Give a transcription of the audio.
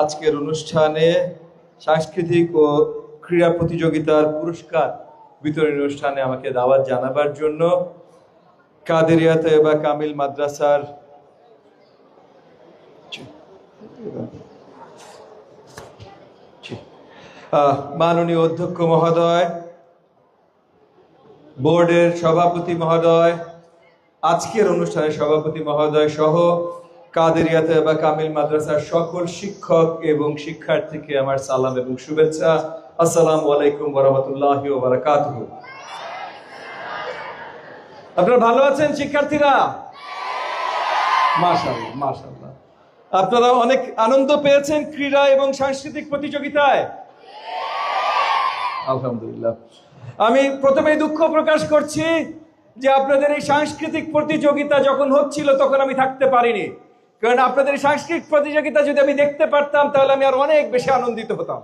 আজকের অনুষ্ঠানে সাংস্কৃতিক ও ক্রীড়া প্রতিযোগিতার পুরস্কার বিতরণ অনুষ্ঠানে আমাকে দাওয়াত জানাবার জন্য কাদেরিয়া তৈয়বা কামিল মাদ্রাসার মাননীয় অধ্যক্ষ মহোদয়, বোর্ডের সভাপতি মহোদয়, আজকের অনুষ্ঠানের সভাপতি মহোদয় সহ কাদেরিয়া তৈয়বা কামিল মাদ্রাসার সকল শিক্ষক এবং শিক্ষার্থীকে আমার সালাম এবং শুভেচ্ছা। আসসালামু আলাইকুম ওয়া রাহমাতুল্লাহি ওয়া বারাকাতুহু। আপনারা ভালো আছেন শিক্ষার্থীরা? মাশাআল্লাহ মাশাআল্লাহ। আপনারা অনেক আনন্দ পেয়েছেন ক্রীড়া এবং সাংস্কৃতিক প্রতিযোগিতায়? আলহামদুলিল্লাহ। আমি প্রথমেই দুঃখ প্রকাশ করছি যে আপনাদের এই সাংস্কৃতিক প্রতিযোগিতা যখন হচ্ছিল তখন আমি থাকতে পারিনি, কারণ আপনাদের এই সাংস্কৃতিক প্রতিযোগিতা যদি আমি দেখতে পারতাম তাহলে আমি আর অনেক বেশি আনন্দিত হতাম।